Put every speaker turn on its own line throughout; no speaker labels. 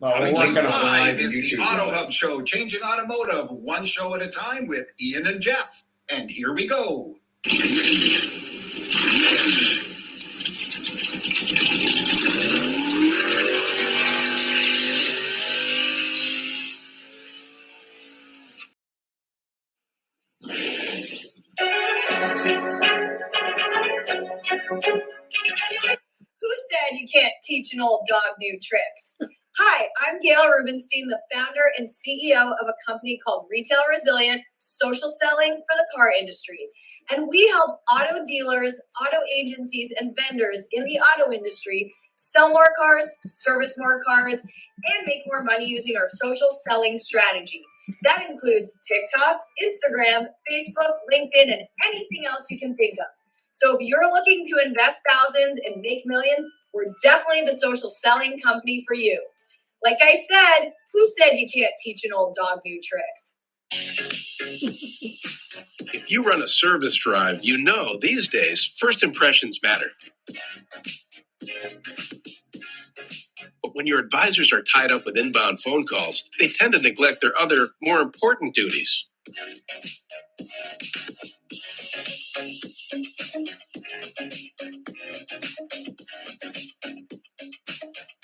We're working on live is the AutoHub show, changing automotive one show at a time with Ian and Jeff. And here we go.
Who said you can't teach an old dog new tricks? Hi, I'm Gail Rubenstein, the founder and CEO of a company called Retail Resilient, social selling for the car industry. And we help auto dealers, auto agencies, and vendors in the auto industry sell more cars, service more cars, and make more money using our social selling strategy. That includes TikTok, Instagram, Facebook, LinkedIn, and anything else you can think of. So if you're looking to invest thousands and make millions, we're definitely the social selling company for you. Like I said, who said you can't teach an old dog new tricks?
If you run a service drive, you know these days first impressions matter. But when your advisors are tied up with inbound phone calls, they tend to neglect their other, more important duties.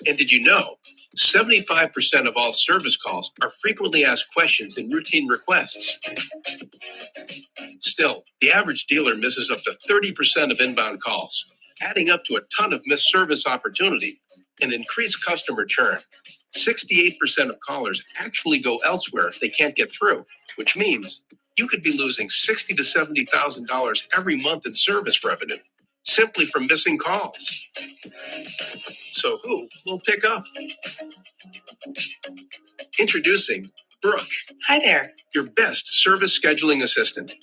And did you know 75% of all service calls are frequently asked questions and routine requests? Still, the average dealer misses up to 30% of inbound calls, adding up to a ton of missed service opportunity and increased customer churn. 68% of callers actually go elsewhere if they can't get through, which means you could be losing $60,000 to $70,000 every month in service revenue simply from missing calls. So who will pick up? Introducing Brooke.
Hi there.
Your best service scheduling assistant.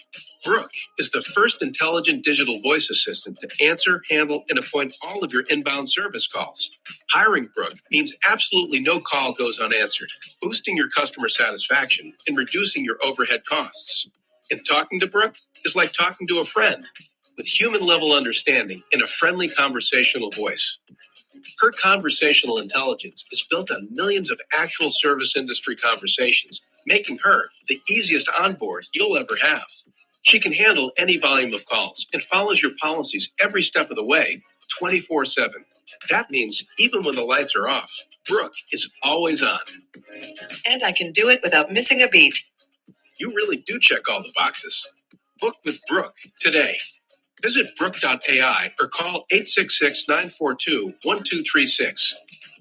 Brooke is the first intelligent digital voice assistant to answer, handle, and appoint all of your inbound service calls. Hiring Brooke means absolutely no call goes unanswered, boosting your customer satisfaction and reducing your overhead costs. And talking to Brooke is like talking to a friend with human-level understanding and a friendly conversational voice. Her conversational intelligence is built on millions of actual service industry conversations, making her the easiest onboard you'll ever have. She can handle any volume of calls and follows your policies every step of the way, 24/7. That means even when the lights are off, Brooke is always on.
And I can do it without missing a beat.
You really do check all the boxes. Book with Brooke today. Visit Brooke.ai or call 866-942-1236.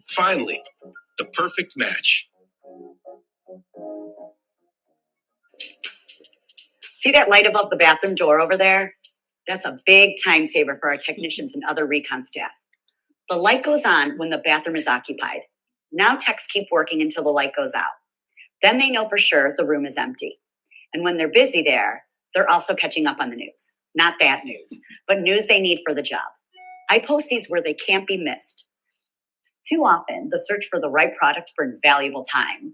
Finally, the perfect match.
See that light above the bathroom door over there? That's a big time saver for our technicians and other recon staff. The light goes on when the bathroom is occupied. Now techs keep working until the light goes out. Then they know for sure the room is empty. And when they're busy there, they're also catching up on the news. Not bad news, but news they need for the job. I post these where they can't be missed. Too often, the search for the right product burns valuable time.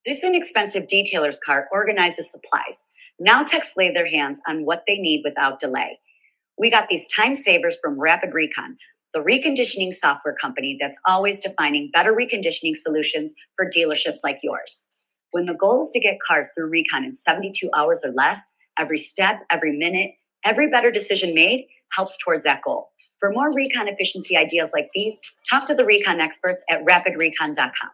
This inexpensive detailer's cart organizes supplies. Now techs lay their hands on what they need without delay. We got these time savers from Rapid Recon, the reconditioning software company that's always defining better reconditioning solutions for dealerships like yours. When the goal is to get cars through recon in 72 hours or less, every step, every minute, every better decision made helps towards that goal. For more recon efficiency ideas like these, talk to the recon experts at rapidrecon.com.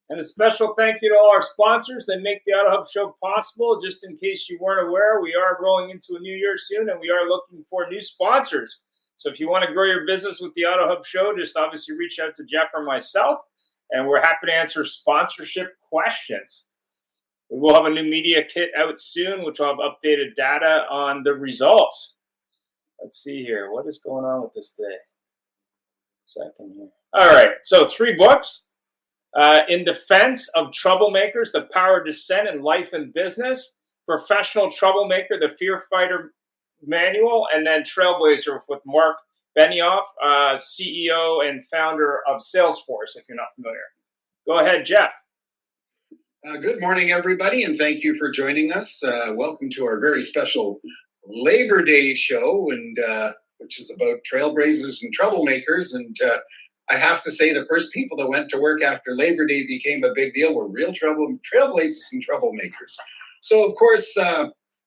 And a special thank you to all our sponsors that make the AutoHub show possible. Just in case you weren't aware, we are rolling into a new year soon, and we are looking for new sponsors. So if you want to grow your business with the AutoHub show, just obviously reach out to Jeff or myself, and we're happy to answer sponsorship questions. We will have a new media kit out soon, which will have updated data on the results. Let's see here. What is going on with this day? Second here. All right. So 3 books. In Defense of Troublemakers, The Power of Dissent in Life and Business, Professional Troublemaker, The Fear Fighter Manual, and then Trailblazer with Mark Benioff, CEO and founder of Salesforce, if you're not familiar. Go ahead, Jeff.
Good morning, everybody, and thank you for joining us. Welcome to our very special Labor Day show, and which is about trailblazers and troublemakers. And I have to say, the first people that went to work after Labor Day became a big deal were real trailblazers and troublemakers. So, of course,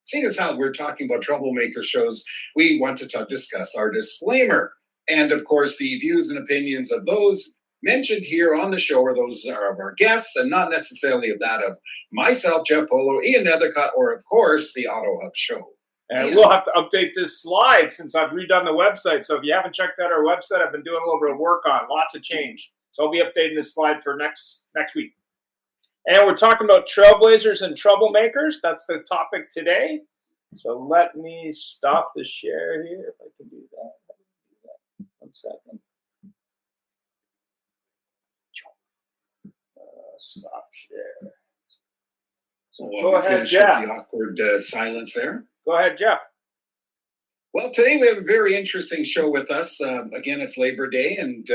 seeing as how we're talking about troublemaker shows, we want to discuss our disclaimer. And, of course, the views and opinions of those mentioned here on the show are those are of our guests and not necessarily of that of myself, Jeff Polo, Ian Nethercutt, or, of course, the AutoHub show.
And we'll have to update this slide since I've redone the website. So if you haven't checked out our website, I've been doing a little bit of work on lots of change. So I'll be updating this slide for next week. And we're talking about trailblazers and troublemakers. That's the topic today. So let me stop the share here if I can do that. 1 second. Stop share. So go ahead, Jeff.
The awkward silence there.
Go ahead, Jeff.
Well, today we have a very interesting show with us. Again, it's Labor Day, and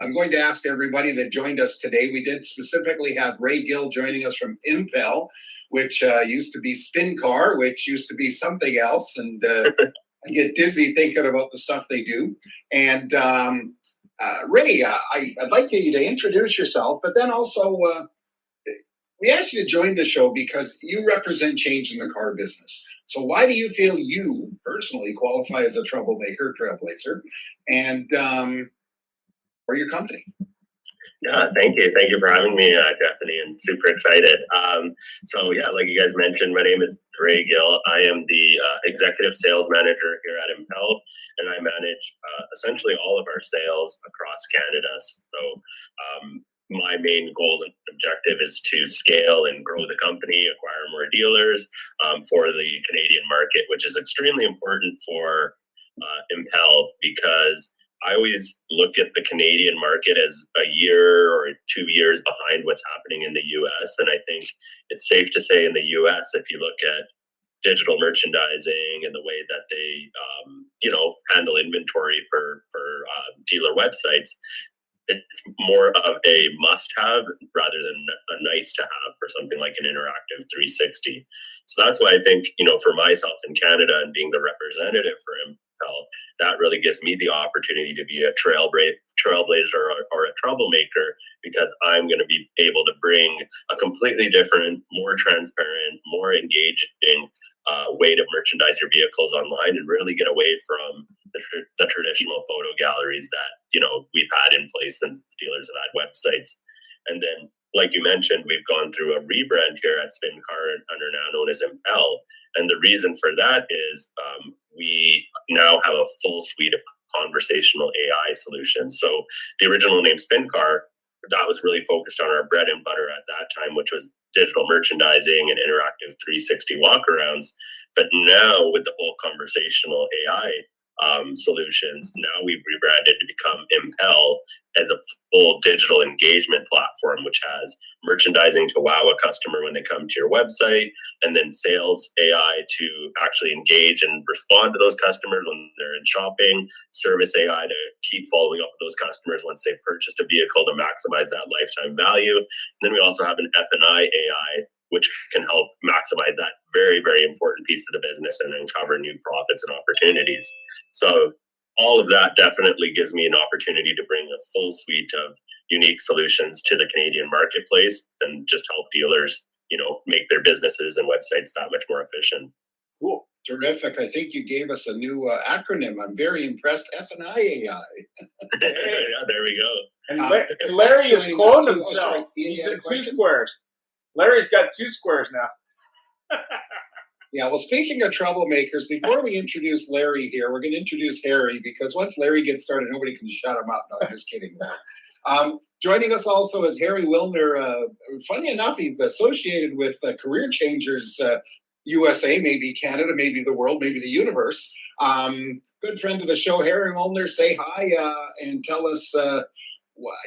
I'm going to ask everybody that joined us today. We did specifically have Ray Gill joining us from Impel, which used to be SpinCar, which used to be something else, and I get dizzy thinking about the stuff they do. And Ray, I'd like you to introduce yourself, but then also we asked you to join the show because you represent change in the car business. So why do you feel you personally qualify as a troublemaker, trailblazer, and or your company?
Yeah, thank you. Thank you for having me, Stephanie, and super excited. So yeah, like you guys mentioned, my name is Ray Gill. I am the executive sales manager here at Impel, and I manage essentially all of our sales across Canada. So my main goal and objective is to scale and grow the company, acquire more dealers for the Canadian market, which is extremely important for Impel because I always look at the Canadian market as a year or 2 years behind what's happening in the US. And I think it's safe to say in the US, if you look at digital merchandising and the way that they, handle inventory for dealer websites, it's more of a must-have rather than a nice-to-have for something like an interactive 360. So that's why I think, for myself in Canada and being the representative for Impel, that really gives me the opportunity to be a trailblazer or a troublemaker because I'm going to be able to bring a completely different, more transparent, more engaging way to merchandise your vehicles online and really get away from the traditional photo galleries that we've had in place and dealers have had websites. And then, like you mentioned, we've gone through a rebrand here at SpinCar under now known as Impel. And the reason for that is we now have a full suite of conversational AI solutions. So the original name SpinCar, that was really focused on our bread and butter at that time, which was digital merchandising and interactive 360 walkarounds. But now with the whole conversational AI solutions, now we've rebranded to become Impel as a full digital engagement platform, which has merchandising to wow a customer when they come to your website, and then sales AI to actually engage and respond to those customers when they're in shopping, service AI to keep following up with those customers once they've purchased a vehicle to maximize that lifetime value. And then we also have an F&I AI, which can help maximize that very, very important piece of the business and uncover new profits and opportunities. So all of that definitely gives me an opportunity to bring a full suite of unique solutions to the Canadian marketplace and just help dealers, make their businesses and websites that much more efficient.
Cool. Terrific. I think you gave us a new acronym. I'm very impressed. F&I AI.
Yeah, there we go.
And Larry has cloned himself. He's in 2 squares. Larry's got 2 squares now.
Yeah, well, speaking of troublemakers, before we introduce Larry here, we're going to introduce Harry because once Larry gets started, nobody can shut him up. No, I'm just kidding. Joining us also is Harry Wilner. Funny enough, he's associated with Career Changers USA, maybe Canada, maybe the world, maybe the universe. Good friend of the show, Harry Wilner. Say hi and tell us,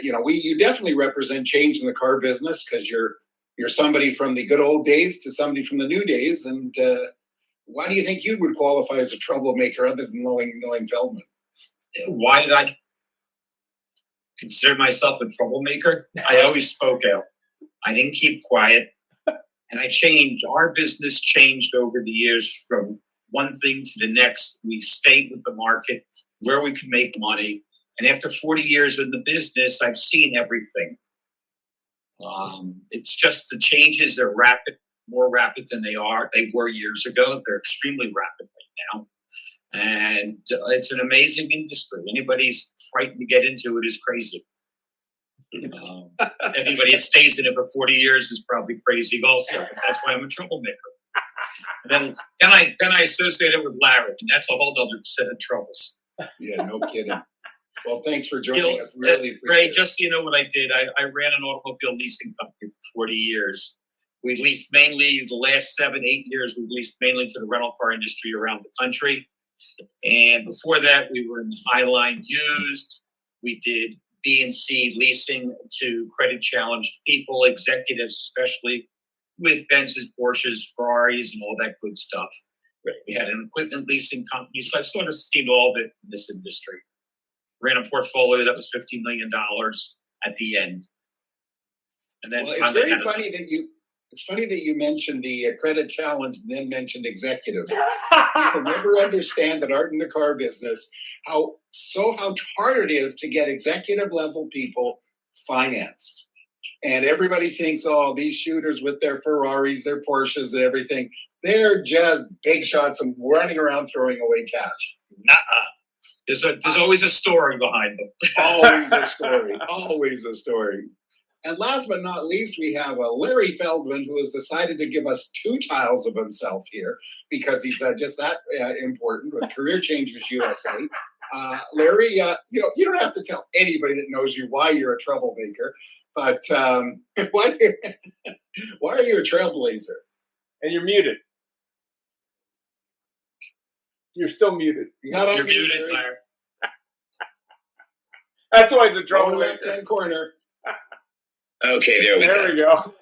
you definitely represent change in the car business because you're somebody from the good old days to somebody from the new days. And why do you think you would qualify as a troublemaker other than knowing Feldman?
Why did I consider myself a troublemaker? I always spoke out. I didn't keep quiet. And I changed. Our business changed over the years from one thing to the next. We stayed with the market, where we could make money. And after 40 years in the business, I've seen everything. It's just the changes are rapid, more rapid than they were years ago. They're extremely rapid right now. And it's an amazing industry. Anybody's frightened to get into it is crazy. Anybody that stays in it for 40 years is probably crazy also. But that's why I'm a troublemaker. And then I associate it with Larry, and that's a whole other set of troubles.
Yeah, no kidding. Well, thanks for joining us. Really appreciate
Ray,
it.
just so you know what I did, I ran an automobile leasing company for 40 years. We leased mainly, the last 7-8 years, we leased mainly to the rental car industry around the country. And before that, we were in Highline used. We did B and C leasing to credit challenged people, executives, especially with Benz's, Porsches, Ferraris, and all that good stuff. We had an equipment leasing company, so I've sort of seen all of it in this industry. Ran a portfolio that was $50 million at the end. And then
Well, it's funny that you mentioned the credit challenge and then mentioned executives. People never understand that art in the car business, how hard it is to get executive level people financed. And everybody thinks, oh, these shooters with their Ferraris, their Porsches and everything, they're just big shots and running around throwing away cash.
Nuh-uh. There's always a story behind them.
Always a story. Always a story. And last but not least, we have Larry Feldman, who has decided to give us 2 tiles of himself here because he's just that important with Career Changers USA. Larry, you don't have to tell anybody that knows you why you're a troublemaker, but why are you a trailblazer?
And you're muted. You're still muted.
You're muted, Larry.
That's why he's a
Lower
troublemaker.
left-hand corner.
Okay, there we
There
go.
we go.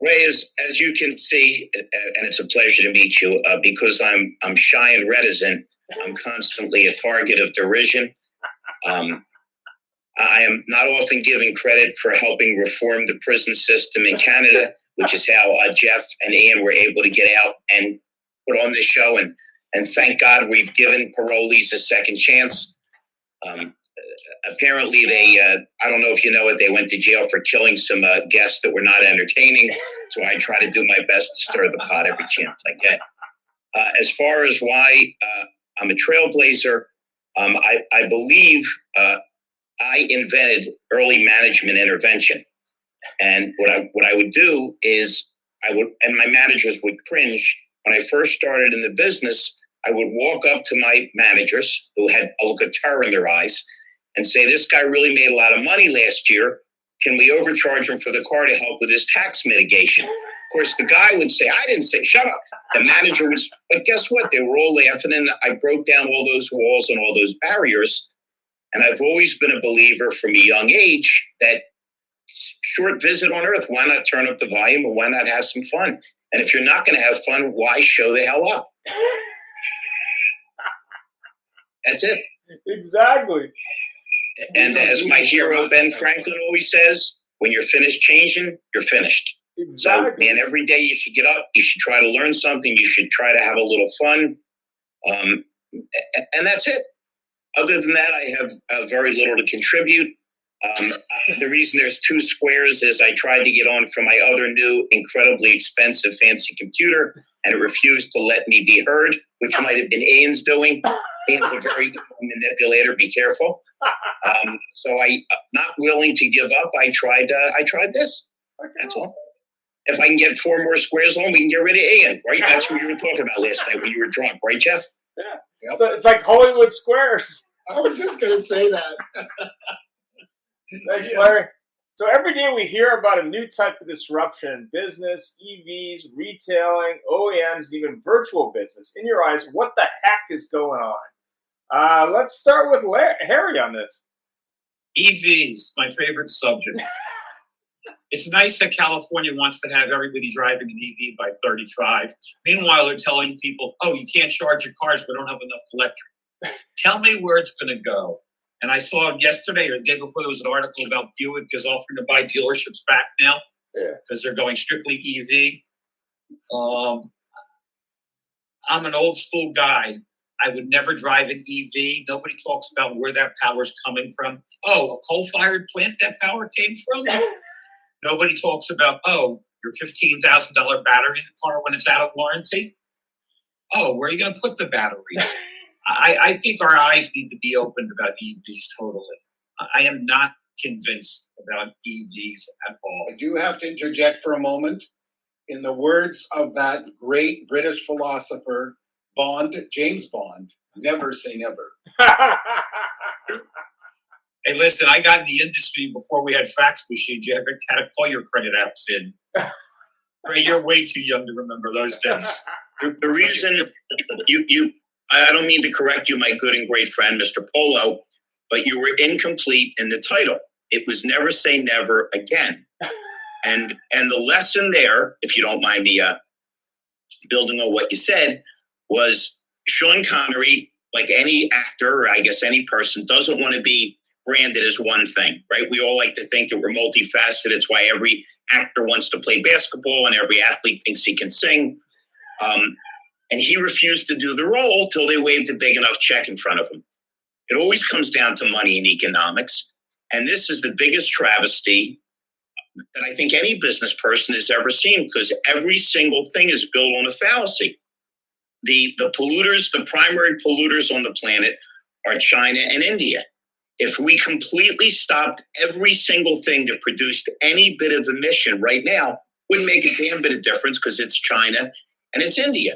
Ray, as you can see, and it's a pleasure to meet you, because I'm shy and reticent, I'm constantly a target of derision. I am not often given credit for helping reform the prison system in Canada, which is how Jeff and Ian were able to get out and put on this show. And thank God we've given parolees a second chance. Apparently I don't know if you know it, they went to jail for killing some guests that were not entertaining. So I try to do my best to stir the pot every chance I get. As far as why I'm a trailblazer, I believe I invented early management intervention. And what I would do is and my managers would cringe. When I first started in the business, I would walk up to my managers who had a look of terror in their eyes and say, this guy really made a lot of money last year. Can we overcharge him for the car to help with his tax mitigation? Of course, the guy would say, I didn't say, shut up. The manager was, but guess what? They were all laughing, and I broke down all those walls and all those barriers. And I've always been a believer from a young age that short visit on earth, why not turn up the volume, or why not have some fun? And if you're not going to have fun, why show the hell up? That's it.
Exactly.
And as my hero Ben Franklin always says, when you're finished changing, you're finished.
Exactly.
So, man, every day you should get up. You should try to learn something. You should try to have a little fun. And that's it. Other than that, I have very little to contribute. The reason there's 2 squares is I tried to get on from my other new, incredibly expensive, fancy computer, and it refused to let me be heard, which might have been Ian's doing. Ian's a very good manipulator. Be careful. So I'm not willing to give up. I tried this. That's all. If I can get 4 more squares on, we can get rid of Ian, right? That's what you were talking about last night when you were drunk, right, Jeff?
Yeah.
Yep.
So it's like Hollywood Squares.
I was just going to say that.
Thanks, Larry. So every day we hear about a new type of disruption in business, EVs, retailing, OEMs, even virtual business. In your eyes, what the heck is going on? Let's start with Harry on this.
EVs, my favorite subject. It's nice that California wants to have everybody driving an EV by 35. Meanwhile, they're telling people, oh, you can't charge your cars, we don't have enough electric. Tell me where it's going to go. And I saw yesterday or the day before there was an article about Buick is offering to buy dealerships back now because they're going strictly EV. I'm an old school guy. I would never drive an EV. Nobody talks about where that power's coming from. Oh, a coal-fired plant that power came from? Nobody talks about, your $15,000 battery in the car when it's out of warranty. Oh, where are you going to put the batteries? I think our eyes need to be opened about EVs totally. I am not convinced about EVs at all.
I do have to interject for a moment. In the words of that great British philosopher, James Bond, never say never.
Hey, listen, I got in the industry before we had fax machines. You had to call your credit apps in. Ray, you're way too young to remember those days.
The reason I don't mean to correct you, my good and great friend, Mr. Polo, but you were incomplete in the title. It was never say never again. And the lesson there, if you don't mind me building on what you said, was Sean Connery, like any actor, or I guess any person, doesn't want to be branded as one thing, right? We all like to think that we're multifaceted. It's why every actor wants to play basketball and every athlete thinks he can sing. And he refused to do the role till they waved a big enough check in front of him. It always comes down to money and economics. And this is the biggest travesty that I think any business person has ever seen, because every single thing is built on a fallacy. The polluters, the primary polluters on the planet are China and India. If we completely stopped every single thing that produced any bit of emission right now, wouldn't make a damn bit of difference because it's China and it's India.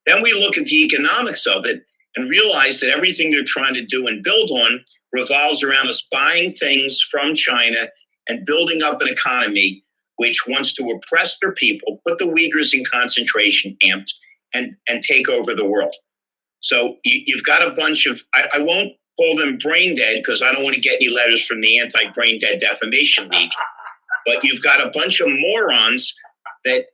Then we look at the economics of it and realize that everything they're trying to do and build on revolves around us buying things from China and building up an economy which wants to oppress their people, put the Uyghurs in concentration camps, and take over the world. So you've got a bunch of, I won't call them brain dead because I don't want to get any letters from the Anti-Brain Dead Defamation League, but you've got a bunch of morons that,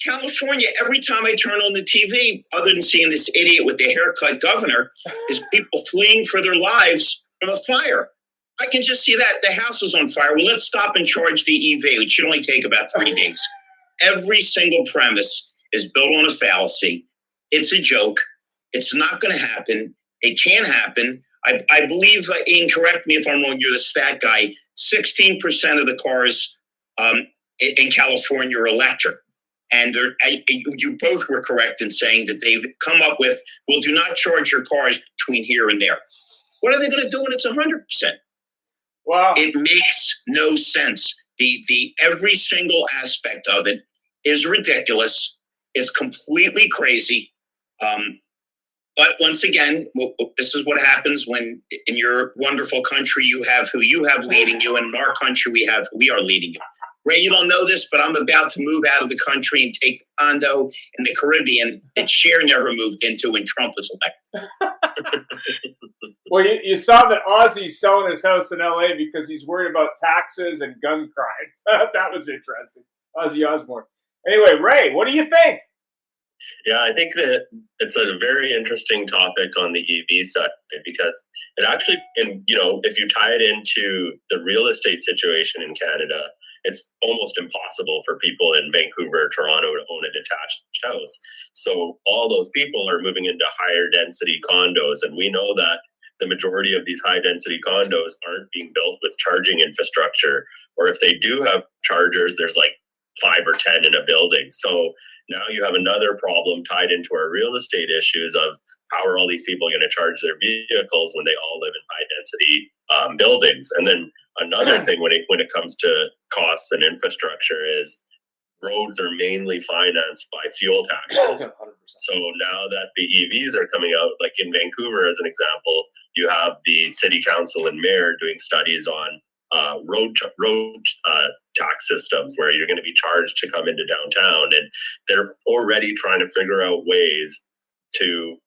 California, every time I turn on the TV, other than seeing this idiot with the haircut governor, is people fleeing for their lives from a fire. I can just see that the house is on fire. Well, let's stop and charge the EV. It should only take about 3 days. Every single premise is built on a fallacy. It's a joke. It's not going to happen. It can happen. I believe, Ian, correct me if I'm wrong, you're the stat guy, 16% of the cars in California are electric. And you both were correct in saying that they've come up with, well, do not charge your cars between here and there. What are they going to do when it's 100%?
Wow.
It makes no sense. The every single aspect of it is ridiculous. It's completely crazy. But once again, this is what happens when in your wonderful country you have who you have leading you, and in our country we have who we are leading you. Ray, you don't know this, but I'm about to move out of the country and take the condo in the Caribbean that Cher never moved into when Trump was elected.
Well, you saw that Ozzy's selling his house in LA because he's worried about taxes and gun crime. That was interesting. Ozzy Osbourne. Anyway, Ray, what do you think?
Yeah, I think that it's a very interesting topic on the EV side because it actually, and if you tie it into the real estate situation in Canada, it's almost impossible for people in Vancouver or Toronto to own a detached house. So all those people are moving into higher density condos, and we know that the majority of these high density condos aren't being built with charging infrastructure, or if they do have chargers, there's like 5 or 10 in a building. So now you have another problem tied into our real estate issues of how are all these people going to charge their vehicles when they all live in high density buildings. And then another thing when it comes to costs and infrastructure is roads are mainly financed by fuel taxes. 100%. So now that the EVs are coming out, like in Vancouver as an example, you have the city council and mayor doing studies on road tax systems where you're going to be charged to come into downtown, and they're already trying to figure out ways to,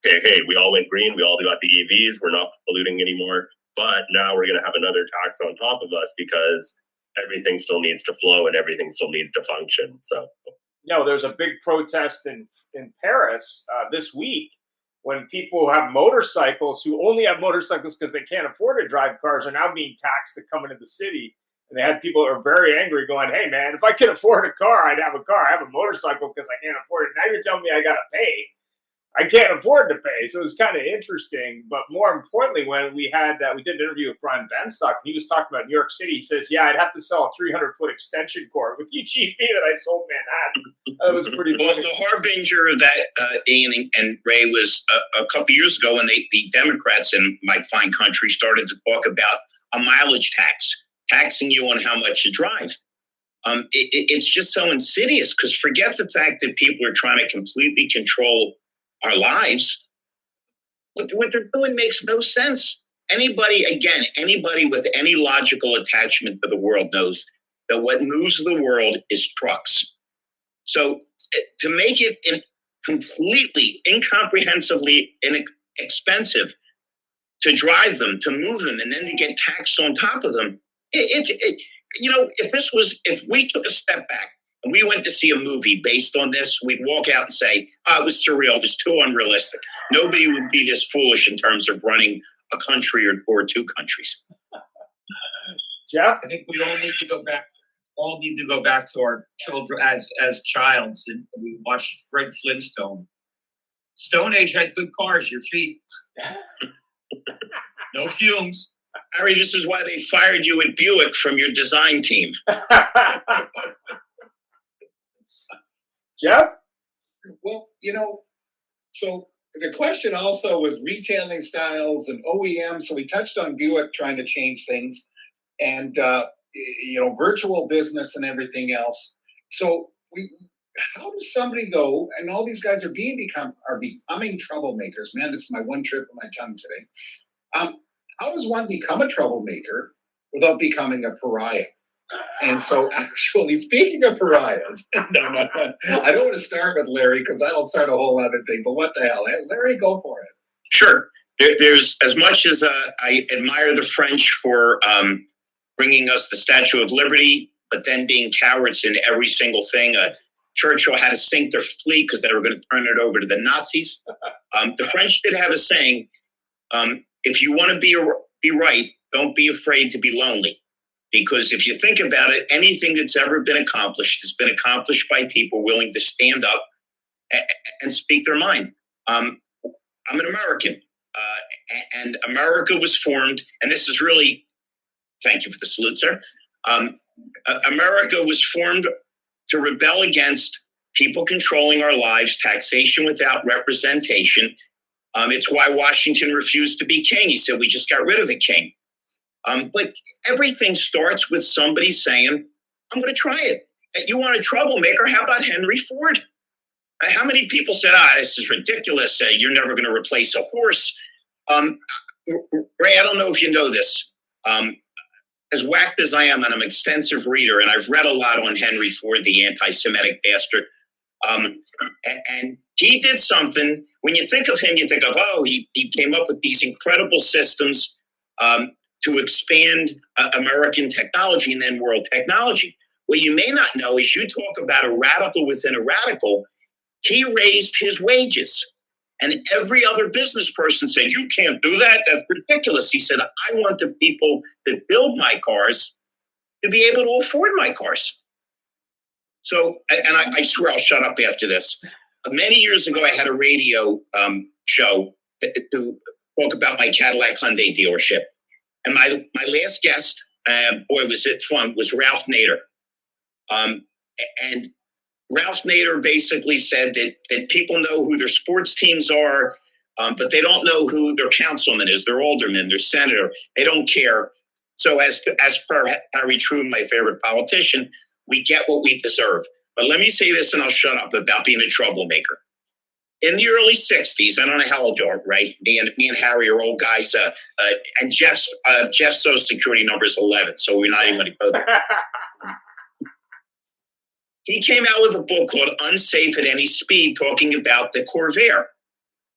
hey, we all went green, we all got the EVs, we're not polluting anymore, but now we're going to have another tax on top of us because everything still needs to flow and everything still needs to function. So
there's a big protest in Paris this week when people who have motorcycles, who only have motorcycles because they can't afford to drive cars, are now being taxed to come into the city. And they had people that are very angry going, hey, man, if I could afford a car, I'd have a car. I have a motorcycle because I can't afford it. Now you're telling me I got to pay. I can't afford to pay. So it was kind of interesting. But more importantly, when we did an interview with Brian Benstock, and he was talking about New York City. He says, yeah, I'd have to sell a 300-foot extension cord with each EV that I sold Manhattan. That was pretty
Well,
funny.
the harbinger of that, Ian and Ray, was a couple years ago when the Democrats in my fine country started to talk about a mileage tax, taxing you on how much you drive. It's just so insidious, because forget the fact that people are trying to completely control our lives. What they're doing makes no sense. Anybody with any logical attachment to the world knows that what moves the world is trucks. So to make it completely, incomprehensibly expensive to drive them, to move them, and then to get taxed on top of them, if we took a step back and we went to see a movie based on this, we'd walk out and say, it was surreal, it was too unrealistic. Nobody would be this foolish in terms of running a country or two countries.
Jeff?
I think we all need to go back. All need to go back to our children as childs, and we watched Fred Flintstone. Stone Age had good cars. Your feet, no fumes.
Harry, this is why they fired you at Buick from your design team.
Jeff?
Well, so the question also was retailing styles and OEMs. So we touched on Buick trying to change things, and virtual business and everything else. So how does somebody go? And all these guys are becoming troublemakers. Man, this is my one trip of my tongue today. How does one become a troublemaker without becoming a pariah? And so, actually, speaking of pariahs, no, I don't want to start with Larry, because that'll start a whole other thing. But what the hell, Larry, go for it.
Sure. There's, as much as I admire the French for bringing us the Statue of Liberty, but then being cowards in every single thing. Churchill had to sink their fleet because they were going to turn it over to the Nazis. The French did have a saying: if you want to be right, don't be afraid to be lonely. Because if you think about it, anything that's ever been accomplished has been accomplished by people willing to stand up and speak their mind. I'm an American, and America was formed, and this is really, thank you for the salute, sir. America was formed to rebel against people controlling our lives, taxation without representation. It's why Washington refused to be king. He said, we just got rid of a king. But everything starts with somebody saying, I'm going to try it. You want a troublemaker? How about Henry Ford? How many people said, this is ridiculous. You're never going to replace a horse. Ray, I don't know if you know this. As whacked as I am, and I'm an extensive reader, and I've read a lot on Henry Ford, the anti-Semitic bastard. And he did something. When you think of him, you think of, he came up with these incredible systems to expand American technology and then world technology. What you may not know is, you talk about a radical within a radical. He raised his wages. And every other business person said, you can't do that. That's ridiculous. He said, I want the people that build my cars to be able to afford my cars. So, and I swear I'll shut up after this. Many years ago, I had a radio show to talk about my Cadillac Hyundai dealership. And my last guest, was it fun, was Ralph Nader. And Ralph Nader basically said that people know who their sports teams are, but they don't know who their councilman is, their alderman, their senator. They don't care. So as per Harry Truman, my favorite politician, we get what we deserve. But let me say this, and I'll shut up, about being a troublemaker. In the early 60s, I don't know how old you are, right? Me and Harry are old guys, and Jeff's social security number is 11, so we're not even going to go there. He came out with a book called Unsafe at Any Speed, talking about the Corvair.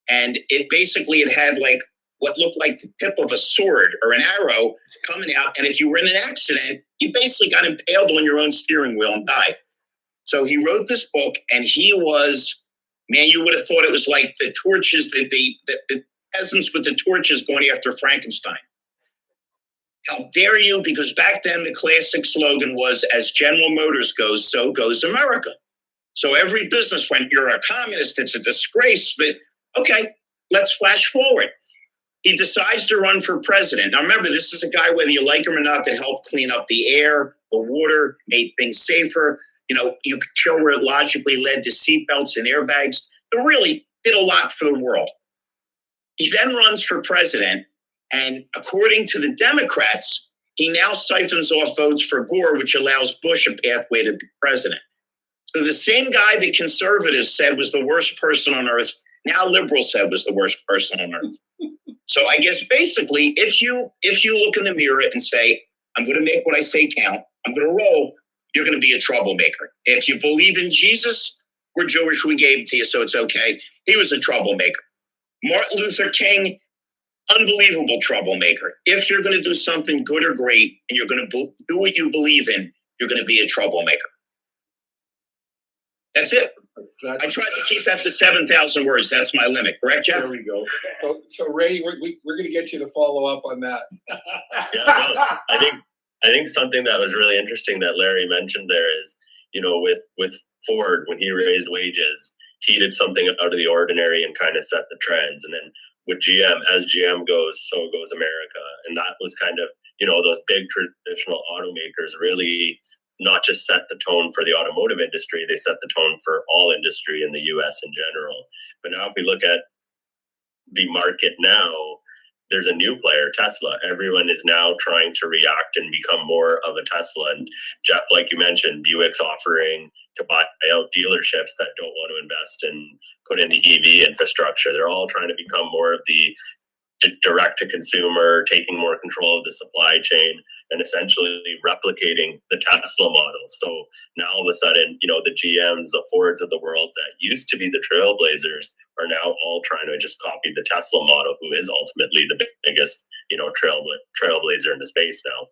And it had like what looked like the tip of a sword or an arrow coming out. And if you were in an accident, you basically got impaled on your own steering wheel and died. So he wrote this book, and he was Man, you would have thought it was like the torches, the peasants with the torches going after Frankenstein. How dare you? Because back then the classic slogan was, as General Motors goes, so goes America. So every business went, you're a communist, it's a disgrace. But okay, let's flash forward. He decides to run for president. Now remember, this is a guy, whether you like him or not, that helped clean up the air, the water, made things safer. You know, you could show where it logically led to seatbelts and airbags. But really did a lot for the world. He then runs for president. And according to the Democrats, he now siphons off votes for Gore, which allows Bush a pathway to be president. So the same guy that conservatives said was the worst person on earth, now liberals said was the worst person on earth. So I guess basically, if you look in the mirror and say, I'm going to make what I say count, I'm going to roll, you're going to be a troublemaker. If you believe in Jesus, we're Jewish, we gave it to you, so it's okay. He was a troublemaker. Martin Luther King, unbelievable troublemaker. If you're going to do something good or great and you're going to do what you believe in, you're going to be a troublemaker. That's it. I tried to keep that to 7,000 words. That's my limit. Correct, Jeff?
There we go. So Ray, we're going to get you to follow up on that.
Yeah, no, I think something that was really interesting that Larry mentioned there is, you know, with Ford, when he raised wages, he did something out of the ordinary and kind of set the trends. And then with GM, as GM goes, so goes America. And that was kind of, you know, those big traditional automakers really not just set the tone for the automotive industry, they set the tone for all industry in the US in general. But now if we look at the market now, there's a new player, Tesla. Everyone is now trying to react and become more of a Tesla. And Jeff, like you mentioned, Buick's offering to buy out dealerships that don't want to invest and put in the EV infrastructure. They're all trying to become more of the direct to consumer, taking more control of the supply chain and essentially replicating the Tesla model. So now all of a sudden, you know, the GMs, the Fords of the world that used to be the Trailblazers are now all trying to just copy the Tesla model, who is ultimately the biggest, you know, trailblazer in the space now.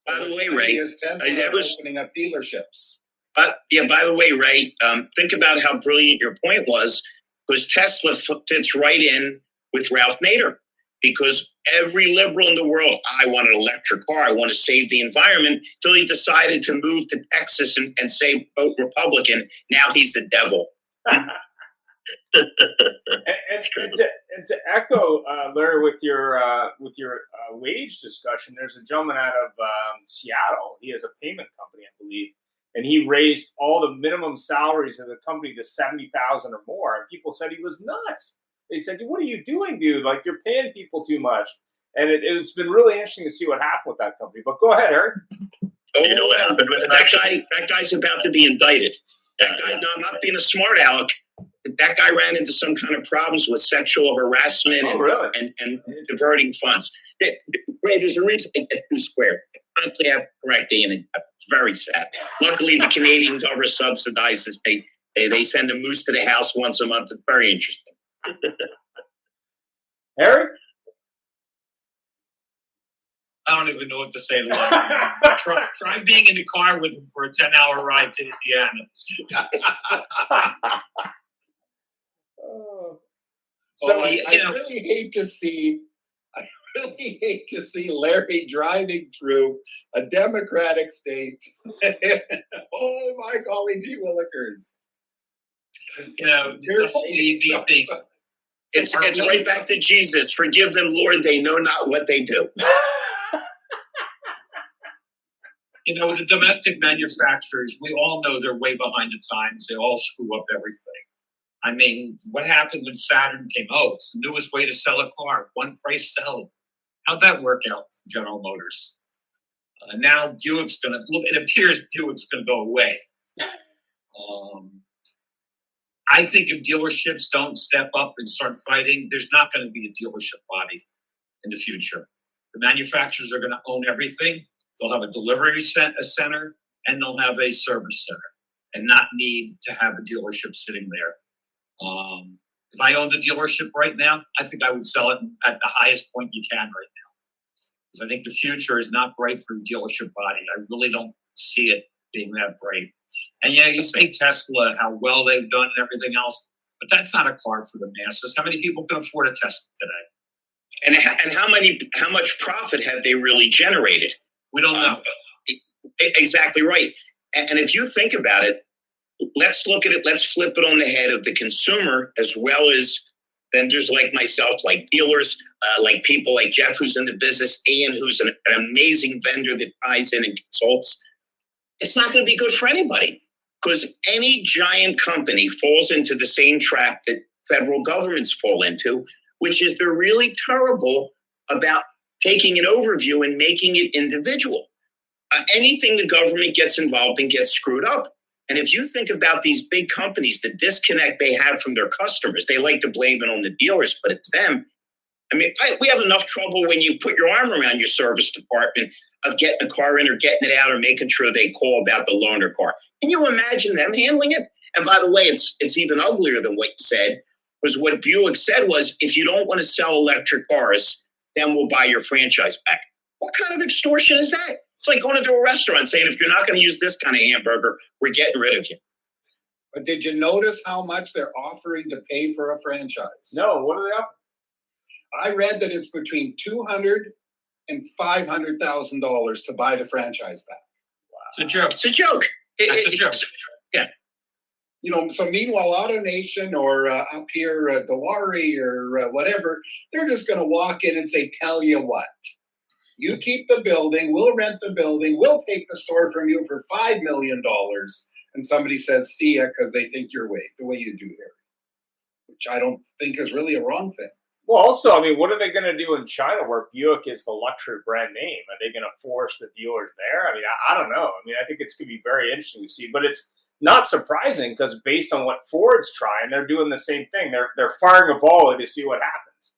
By the way, Ray,
that was opening up dealerships.
Yeah, by the way, Ray, think about how brilliant your point was, because Tesla fits right in with Ralph Nader. Because every liberal in the world, I want an electric car, I want to save the environment, until he decided to move to Texas and say vote Republican. Now he's the devil.
and to echo Larry with your wage discussion, there's a gentleman out of Seattle. He has a payment company, I believe, and he raised all the minimum salaries of the company to $70,000 or more. And people said he was nuts. They said, what are you doing, dude? Like, you're paying people too much. And it's been really interesting to see what happened with that company. But go ahead, Eric.
Oh, you know what happened with that guy's about to be indicted. That guy, no, I'm not being a smart aleck. That guy ran into some kind of problems with sexual harassment and diverting funds. Ray, there's a reason they get 2 squared. Honestly, I have to correct Ian. It's very sad. Luckily, the Canadian government subsidizes. They send a moose to the house once a month. It's very interesting.
Eric?
I don't even know what to say to that. Try being in the car with him for a 10-hour ride to Indiana.
I really hate to see Larry driving through a Democratic state. Oh my golly gee willikers.
You know, the whole EV thing.
It's right back to Jesus. Forgive them, Lord, they know not what they do.
You know, the domestic manufacturers, we all know they're way behind the times. They all screw up everything. I mean, what happened when Saturn came? Oh, it's the newest way to sell a car. One price sell. How'd that work out for General Motors? Now Buick's it appears Buick's going to go away. I think if dealerships don't step up and start fighting, there's not going to be a dealership body in the future. The manufacturers are going to own everything. They'll have a delivery center and they'll have a service center and not need to have a dealership sitting there. If I owned a dealership right now, I think I would sell it at the highest point you can right now. Because I think the future is not bright for the dealership body. I really don't see it being that bright. And yeah, you say Tesla, how well they've done and everything else. But that's not a car for the masses. How many people can afford a Tesla today?
And how much profit have they really generated?
We don't know.
Exactly right. And if you think about it, let's look at it. Let's flip it on the head of the consumer as well as vendors like myself, like dealers, like people like Jeff, who's in the business, Ian, who's an amazing vendor that ties in and consults. It's not going to be good for anybody because any giant company falls into the same trap that federal governments fall into, which is they're really terrible about taking an overview and making it individual. Anything the government gets involved in gets screwed up. And if you think about these big companies, the disconnect they have from their customers, they like to blame it on the dealers, but it's them. I mean, we have enough trouble when you put your arm around your service department of getting a car in or getting it out or making sure they call about the loaner car. Can you imagine them handling it? And by the way, it's even uglier than what you said, was what Buick said was, if you don't want to sell electric cars, then we'll buy your franchise back. What kind of extortion is that? It's like going into a restaurant saying, if you're not going to use this kind of hamburger, we're getting rid of you.
But did you notice how much they're offering to pay for a franchise?
No, what are they offering?
I read that it's between $200,000 and $500,000 to buy the franchise back.
It's a joke.
It's a joke.
That's a joke.
Yeah.
You know, so meanwhile, AutoNation or up here, Dilawri or whatever, they're just going to walk in and say, tell you what, you keep the building, we'll rent the building, we'll take the store from you for $5 million. And somebody says, see ya, because they think you're the way you do here, which I don't think is really a wrong thing.
Well, also, I mean, what are they going to do in China where Buick is the luxury brand name? Are they going to force the dealers there? I mean, I don't know. I mean, I think it's going to be very interesting to see, but it's not surprising because based on what Ford's trying, they're doing the same thing. They're firing a volley to see what happens.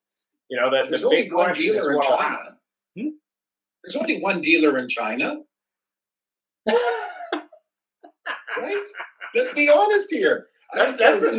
You know, that the big question is what will happen.
There's only one dealer in China. Right? Let's be honest here.
That's the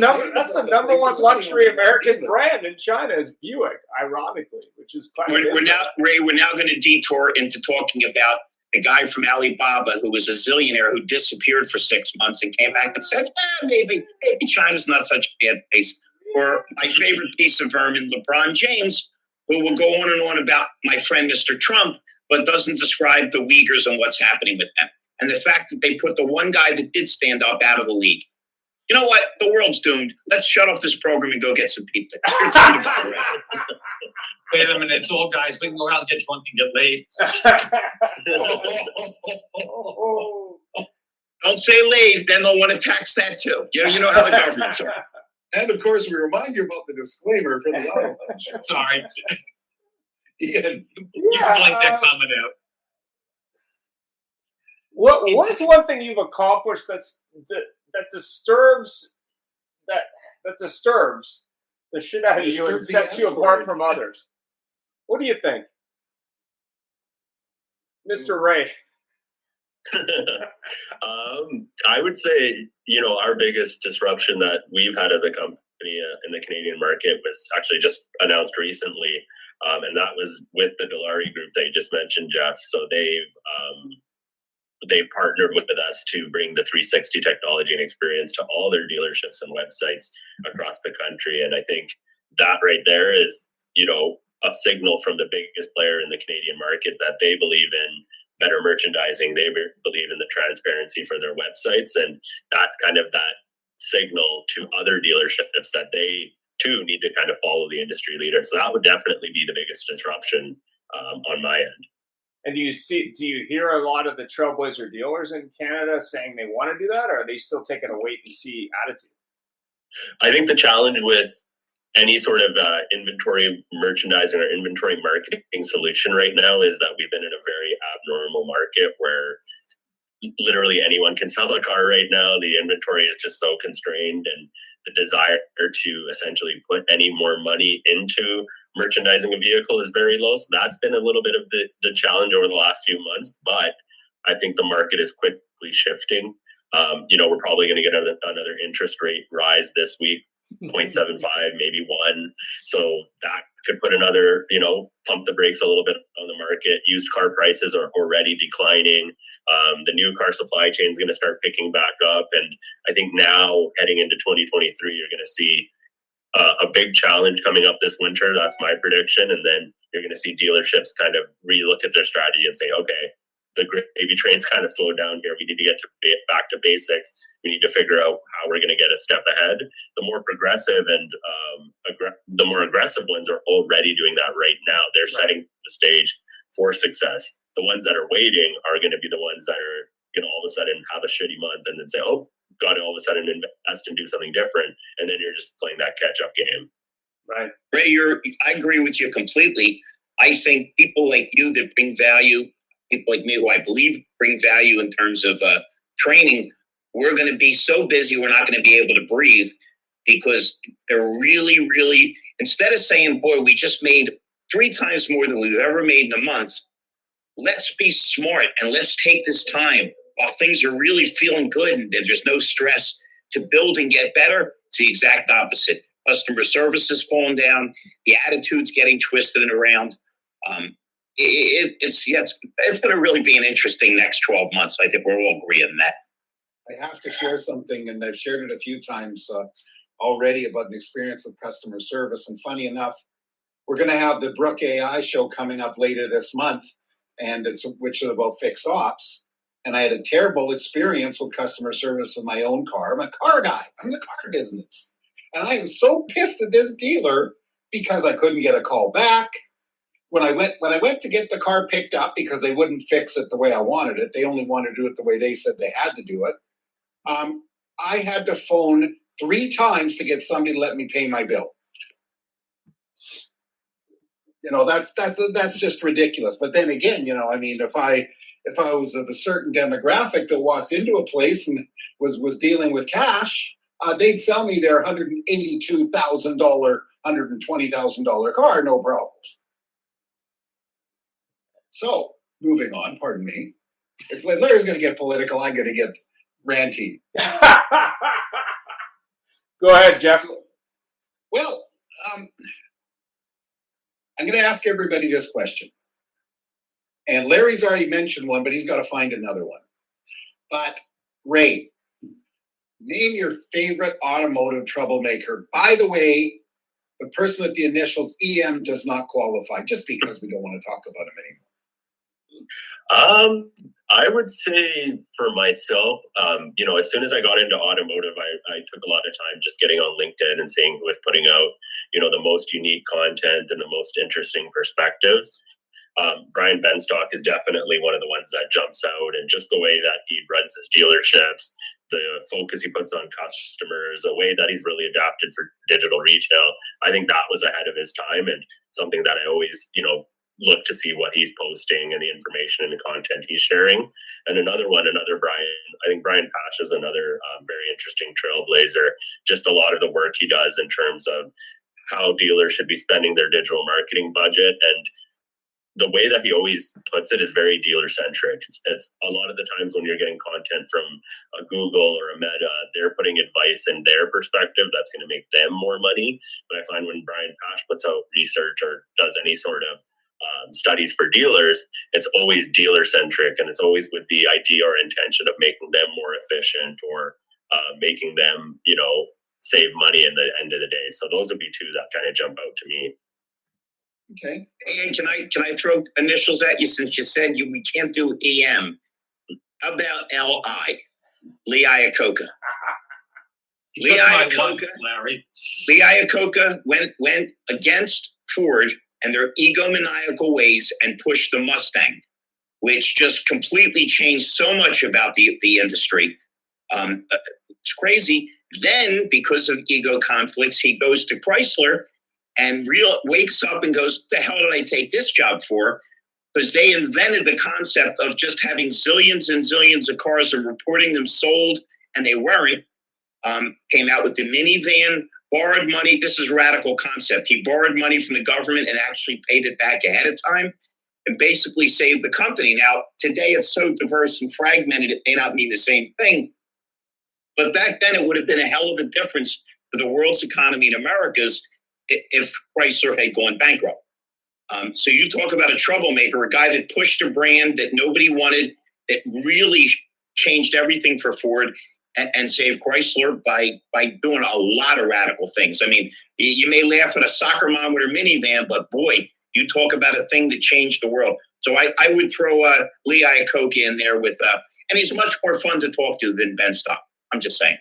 number one luxury American brand in China is Buick, ironically, which is quite.
We're now going to detour into talking about a guy from Alibaba who was a zillionaire who disappeared for 6 months and came back and said, maybe China's not such a bad place. Or my favorite piece of vermin, LeBron James, who will go on and on about my friend Mr. Trump, but doesn't describe the Uyghurs and what's happening with them. And the fact that they put the one guy that did stand up out of the league. You know what? The world's doomed. Let's shut off this program and go get some pizza.
Wait a minute, it's all guys. We can go out and get drunk and get laid.
Don't say laid, then they'll want to tax that too. You know how the government's are.
And of course, we remind you about the disclaimer for the AutoHub show.
Sorry.
Ian.
You can blank that comment out.
What is one thing you've accomplished that disturbs the shit out of you and sets you apart from others? What do you think, Mr. Ray?
I would say, our biggest disruption that we've had as a company in the Canadian market was actually just announced recently, and that was with the Dilawri group that you just mentioned, Jeff. So they partnered with us to bring the 360 technology and experience to all their dealerships and websites across the country. And I think that right there is, a signal from the biggest player in the Canadian market that they believe in better merchandising. They believe in the transparency for their websites. And that's kind of that signal to other dealerships that they too need to kind of follow the industry leader. So that would definitely be the biggest disruption on my end.
And do you hear a lot of the Trailblazer dealers in Canada saying they want to do that, or are they still taking a wait and see attitude?
I think the challenge with any sort of inventory merchandising or inventory marketing solution right now is that we've been in a very abnormal market where literally anyone can sell a car right now. The inventory is just so constrained, and the desire to essentially put any more money into merchandising a vehicle is very low. So that's been a little bit of the challenge over the last few months, but I think the market is quickly shifting. We're probably going to get another interest rate rise this week 0.75, maybe 1. So that could put another, pump the brakes a little bit on the market. Used car prices are already declining. The new car supply chain is going to start picking back up. And I think now heading into 2023, you're going to see a big challenge coming up this winter. That's my prediction. And then you're going to see dealerships kind of relook at their strategy and say, okay, the gravy train's kind of slowed down here. We need to get back to basics. We need to figure out how we're going to get a step ahead. The more progressive and the more aggressive ones are already doing that right now. They're setting the stage for success. The ones that are waiting are going to be the ones that are going to all of a sudden have a shitty month and then say, oh, got to all of a sudden invest and do something different. And then you're just playing that catch-up game.
Right.
Ray, I agree with you completely. I think people like you that bring value, people like me who I believe bring value in terms of training, we're going to be so busy we're not going to be able to breathe, because they're really, really, instead of saying, boy, we just made 3 times more than we've ever made in a month, let's be smart and let's take this time while things are really feeling good and there's no stress to build and get better. It's the exact opposite. Customer service is falling down. The attitude's getting twisted and around. It's going to really be an interesting next 12 months. I think we're all agreeing on that.
I have to share something, and I've shared it a few times already, about an experience of customer service. And funny enough, we're going to have the Brook AI show coming up later this month, and which is about fixed ops. And I had a terrible experience with customer service in my own car. I'm a car guy. I'm in the car business. And I am so pissed at this dealer because I couldn't get a call back. When I went to get the car picked up, because they wouldn't fix it the way I wanted it, they only wanted to do it the way they said they had to do it. I had to phone 3 times to get somebody to let me pay my bill. That's just ridiculous. But then again, if I was of a certain demographic that walked into a place and was dealing with cash, they'd sell me their $182,000, $120,000 car, no problem. So, moving on, pardon me. If Larry's going to get political, I'm going to get ranty.
Go ahead, Jeff.
Well, I'm going to ask everybody this question. And Larry's already mentioned one, but he's got to find another one. But, Ray, name your favorite automotive troublemaker. By the way, the person with the initials EM does not qualify, just because we don't want to talk about him anymore.
I would say for myself, as soon as I got into automotive, I took a lot of time just getting on LinkedIn and seeing who was putting out, the most unique content and the most interesting perspectives. Brian Benstock is definitely one of the ones that jumps out, and just the way that he runs his dealerships, the focus he puts on customers, the way that he's really adapted for digital retail. I think that was ahead of his time, and something that I always, look to see what he's posting and the information and the content he's sharing. And another Brian, I think Brian Pash is another very interesting trailblazer. Just a lot of the work he does in terms of how dealers should be spending their digital marketing budget, and the way that he always puts it is very dealer centric. It's a lot of the times when you're getting content from a Google or a Meta, they're putting advice in their perspective that's going to make them more money. But I find when Brian Pash puts out research or does any sort of studies for dealers, it's always dealer centric, and it's always with the idea or intention of making them more efficient or making them, save money in the end of the day. So those would be 2 that kind of jump out to me.
Okay.
And can I throw initials at you, since you said we can't do EM? How about LI? Lee Iacocca. Lee Iacocca went against Ford and their egomaniacal ways and pushed the Mustang, which just completely changed so much about the industry. It's crazy. Then, because of ego conflicts, he goes to Chrysler and wakes up and goes, what the hell did I take this job for? Because they invented the concept of just having zillions and zillions of cars and reporting them sold, and they weren't. Came out with the minivan, borrowed money. This is a radical concept. He borrowed money from the government and actually paid it back ahead of time and basically saved the company. Now, today it's so diverse and fragmented, it may not mean the same thing. But back then it would have been a hell of a difference. for the world's economy and America's if Chrysler had gone bankrupt. So you talk about a troublemaker, a guy that pushed a brand that nobody wanted, that really changed everything for Ford and saved Chrysler by doing a lot of radical things. I mean, you may laugh at a soccer mom with her minivan, but boy, you talk about a thing that changed the world. So I would throw Lee Iacocca in there with, and he's much more fun to talk to than Ben Stock. I'm just saying.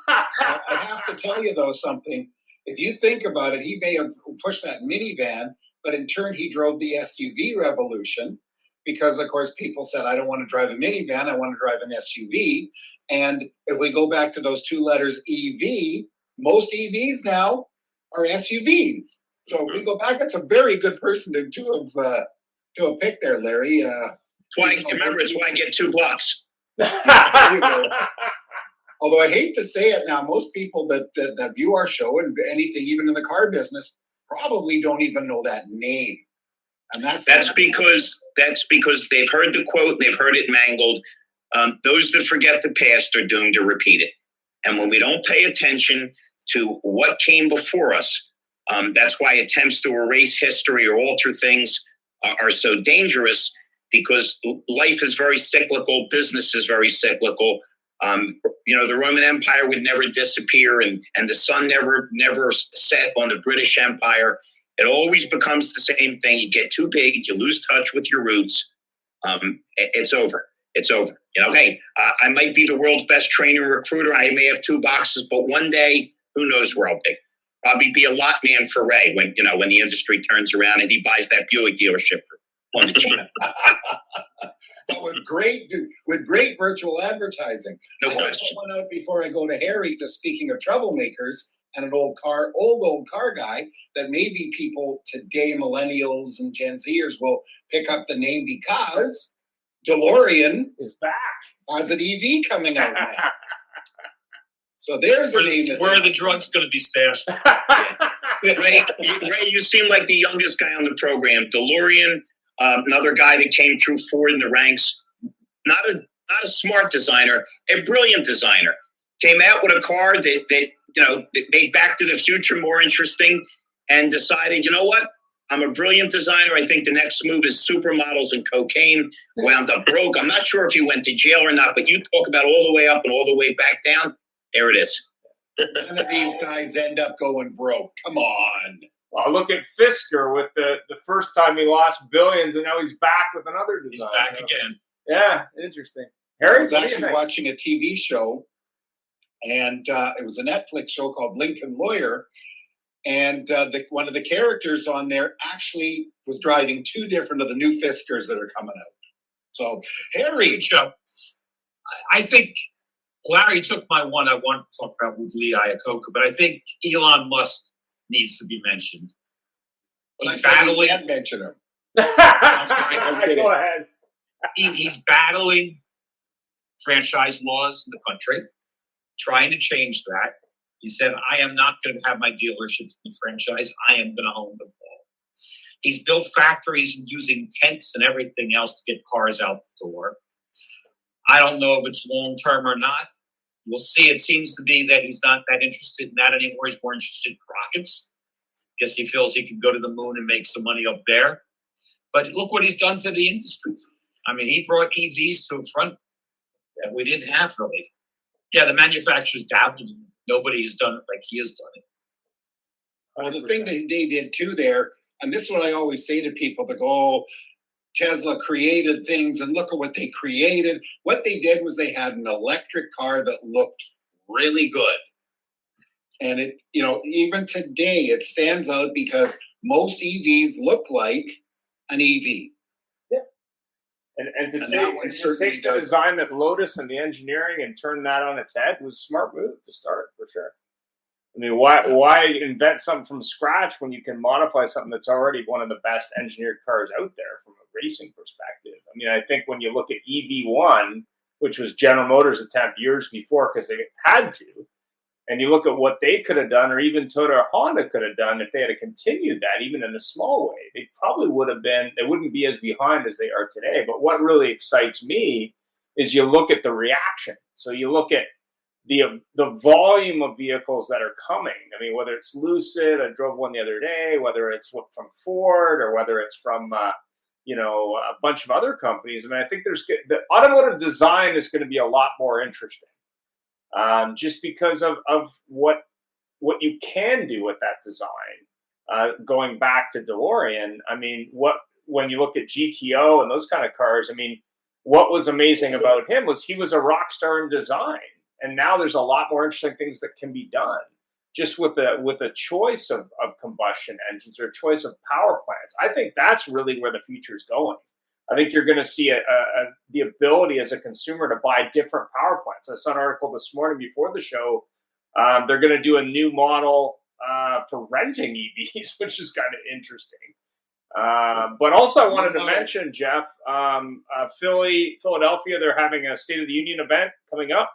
I have to tell you, though, something. If you think about it, he may have pushed that minivan, but in turn, he drove the SUV revolution because, of course, people said, I don't want to drive a minivan, I want to drive an SUV. And if we go back to those two letters, EV, most EVs now are SUVs. So if we go back, that's a very good person to have picked there, Larry.
Remember, it's why I get 2 blocks.
There you go. Although I hate to say it now, most people that view our show and anything, even in the car business, probably don't even know that name. And that's because they've heard the quote, they've heard it mangled. Those that forget the past are doomed to repeat it. And when we don't pay attention to what came before us, that's why attempts to erase history or alter things are so dangerous, because life is very cyclical, business is very cyclical. The Roman Empire would never disappear, and the sun never set on the British Empire. It always becomes the same thing. You get too big, you lose touch with your roots. It's over. It's over. Hey, I might be the world's best trainer and recruiter. I may have 2 boxes, but one day, who knows where I'll be? Probably be a lot man for Ray when the industry turns around and he buys that Buick dealership on the cheap. But with great virtual advertising.
No
I
question.
put one out before I go to Harry, just speaking of troublemakers and an old car guy, that maybe people today, millennials and Gen Zers, will pick up the name because DeLorean
is back.
Has an EV coming out now. So there's the name.
Where are the drugs going to be stashed?
Ray, you seem like the youngest guy on the program. DeLorean, another guy that came through Ford in the ranks. Not a smart designer, a brilliant designer. Came out with a car that made Back to the Future more interesting, and decided, you know what? I'm a brilliant designer. I think the next move is supermodels and cocaine. Wound up broke. I'm not sure if he went to jail or not, but you talk about all the way up and all the way back down. There it is.
None of these guys end up going broke. Come on.
Well, look at Fisker with the first time he lost billions, and now he's back with another design.
He's back again.
Yeah, interesting. Harry,
I was actually watching a TV show, and it was a Netflix show called Lincoln Lawyer, and one of the characters on there actually was driving 2 different of the new Fiskers that are coming out. So, Harry.
Joe, I think Larry took my one I want to talk about with Lee Iacocca, but I think Elon Musk needs to be mentioned. He's battling.
Can't mention him.
Go ahead.
He's battling franchise laws in the country, trying to change that. He said, I am not going to have my dealerships be franchised. I am going to own them all. He's built factories and using tents and everything else to get cars out the door. I don't know if it's long-term or not. We'll see. It seems to be that he's not that interested in that anymore. He's more interested in rockets. Guess he feels he can go to the moon and make some money up there. But look what he's done to the industry. I mean, he brought EVs to a front that we didn't have really. Yeah, the manufacturers dabbled in it. Nobody has done it like he has done it.
Well, the thing that they did too there, and this is what I always say to people that go, oh, Tesla created things, and look at what they created. What they did was they had an electric car that looked really good. And it, even today, it stands out because most EVs look like an EV.
Yeah. And to take the design that Lotus and the engineering and turn that on its head was a smart move to start, for sure. I mean, why invent something from scratch when you can modify something that's already one of the best engineered cars out there from a racing perspective? I mean, I think when you look at EV1, which was General Motors' attempt years before because they had to, and you look at what they could have done, or even Toyota or Honda could have done if they had continued that, even in a small way, they probably would have been, they wouldn't be as behind as they are today. But what really excites me is you look at the reaction. So you look at the volume of vehicles that are coming. I mean, whether it's Lucid, I drove one the other day, whether it's from Ford or whether it's from a bunch of other companies. I mean, I think the automotive design is going to be a lot more interesting, just because of what you can do with that design. Going back to DeLorean, I mean, when you look at GTO and those kind of cars, I mean, what was amazing about him was he was a rock star in design, and now there's a lot more interesting things that can be done just with a choice of combustion engines or a choice of power plants. I think that's really where the future is going. I think you're going to see the ability as a consumer to buy different power plants. I saw an article this morning before the show. They're going to do a new model for renting EVs, which is kind of interesting. But also, I wanted to mention, Jeff, Philadelphia, they're having a State of the Union event coming up.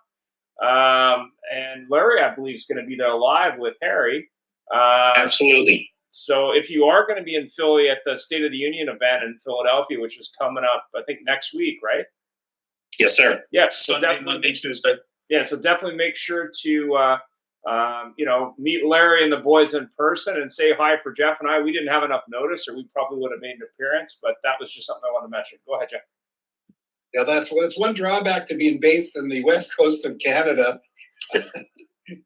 And Larry, I believe, is going to be there live with Harry.
Absolutely.
So if you are going to be in Philly at the State of the Union event in Philadelphia, which is coming up, I think next week, right?
Yes, sir.
Yeah. So
Sunday, Monday, Tuesday.
Yeah. So definitely make sure to, meet Larry and the boys in person and say hi for Jeff and I. We didn't have enough notice, or we probably would have made an appearance, but that was just something I wanted to mention. Go ahead, Jeff.
Yeah, that's one drawback to being based in the west coast of Canada.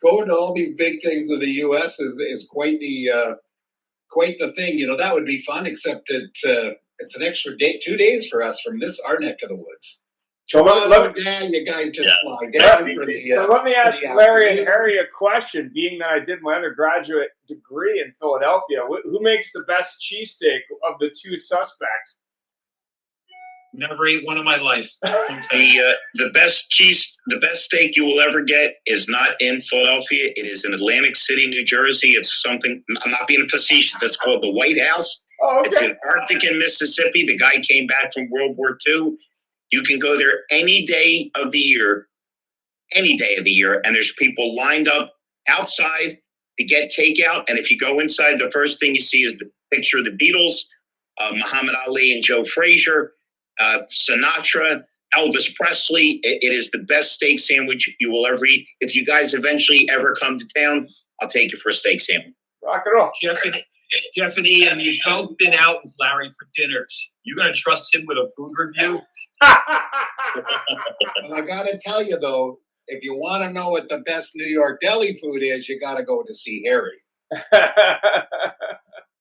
Going to all these big things in the U.S. is quite the thing. That would be fun, except it's an extra day, 2 days for us from our neck of the woods.
So
you guys just fly down for the.
So let me ask Larry and Harry a question. Being that I did my undergraduate degree in Philadelphia, who makes the best cheesesteak of the two suspects?
Never ate one in my life.
The best steak you will ever get is not in Philadelphia. It is in Atlantic City, New Jersey. It's something, I'm not being facetious, it's called the White House.
Oh, okay.
It's in Arctic in Mississippi. The guy came back from World War II. You can go there any day of the year, and there's people lined up outside to get takeout. And if you go inside, the first thing you see is the picture of the Beatles, Muhammad Ali and Joe Frazier, Sinatra, Elvis Presley. It is the best steak sandwich you will ever eat. If you guys eventually ever come to town, I'll take you for a steak sandwich.
Rock and roll.
Jeff and Ian, you've both been out with Larry for dinners. You're going to trust him with a food review?
And I got to tell you, though, if you want to know what the best New York deli food is, you got to go to see Harry.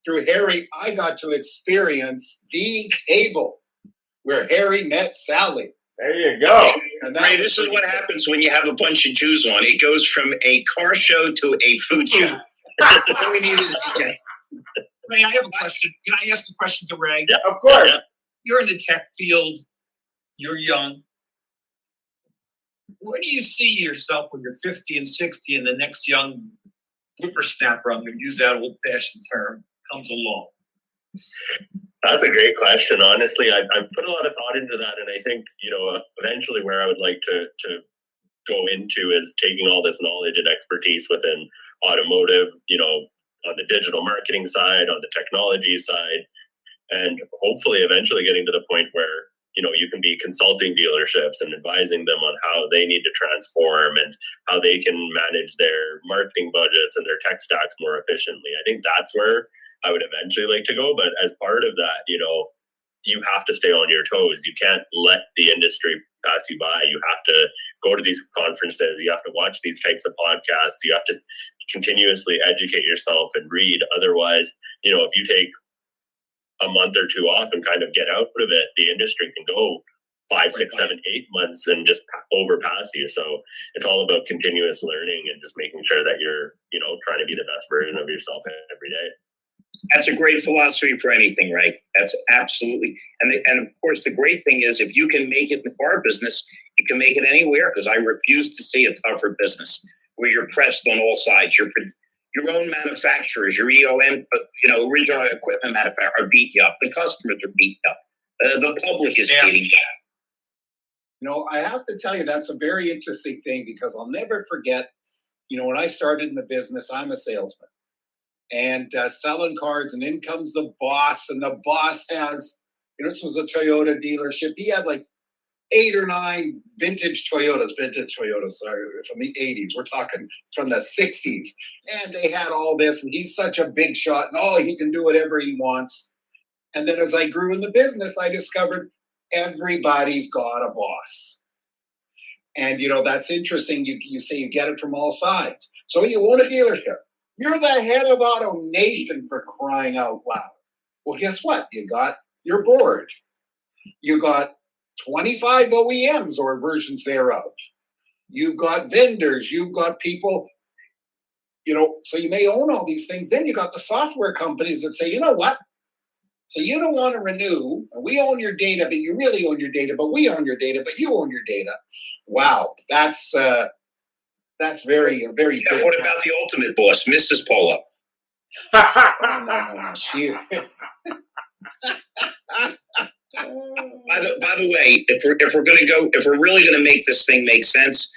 Through Harry, I got to experience the table where Harry met Sally.
There you go.
Ray, this is what happens when you have a bunch of Jews on. It goes from a car show to a food show. All we need is
Ray, I have a question. Can I ask a question to Ray?
Yeah, of course.
Yeah.
You're in the tech field. You're young. Where do you see yourself when you're 50 and 60 and the next young whippersnapper, I'm going to use that old-fashioned term, comes along?
That's a great question. Honestly, I put a lot of thought into that, and I think, eventually where I would like to go into is taking all this knowledge and expertise within automotive, on the digital marketing side, on the technology side, and hopefully eventually getting to the point where, you can be consulting dealerships and advising them on how they need to transform and how they can manage their marketing budgets and their tech stacks more efficiently. I think that's where I would eventually like to go. But as part of that, you have to stay on your toes. You can't let the industry pass you by. You have to go to these conferences. You have to watch these types of podcasts. You have to continuously educate yourself and read. Otherwise, if you take a month or two off and kind of get out of it, the industry can go 5, 6, 7, 8 months and just overpass you. So it's all about continuous learning and just making sure that you're, trying to be the best version of yourself every day.
That's a great philosophy for anything, right? That's absolutely. And of course, the great thing is if you can make it in the car business, you can make it anywhere, because I refuse to see a tougher business where you're pressed on all sides. Your own manufacturers, your EOM, original equipment manufacturers are beating you up. The customers are beating up. The public is beating you up.
I have to tell you, that's a very interesting thing, because I'll never forget, when I started in the business, I'm a salesman. And selling cars, and in comes the boss, and the boss has, this was a Toyota dealership. He had like 8 or 9 vintage Toyotas, sorry, from the 80s. We're talking from the 60s. And they had all this, and he's such a big shot, and he can do whatever he wants. And then as I grew in the business, I discovered everybody's got a boss. And, that's interesting. You say you get it from all sides. So you own a dealership. You're the head of AutoNation, for crying out loud. Well, guess what? You got your board. You got 25 OEMs or versions thereof. You've got vendors. You've got people, so you may own all these things. Then you got the software companies that say, you know what? So you don't want to renew, and we own your data, but you really own your data, but we own your data, but you own your data. Wow, that's very, very
Yeah, what about the ultimate boss, Mrs. Polo?
No. She.
By the way, if we're really gonna make this thing make sense,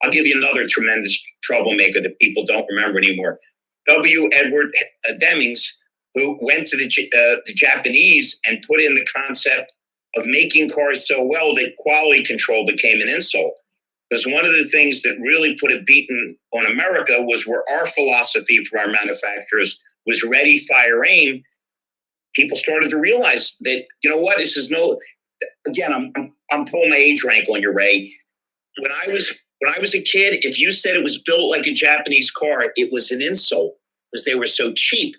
I'll give you another tremendous troublemaker that people don't remember anymore. W. Edward Demings, who went to the Japanese and put in the concept of making cars so well that quality control became an insult. Because one of the things that really put a beating on America was where our philosophy for our manufacturers was ready, fire, aim. People started to realize that, this is again, I'm pulling my age rank on you, Ray. When I was a kid, if you said it was built like a Japanese car, it was an insult because they were so cheap.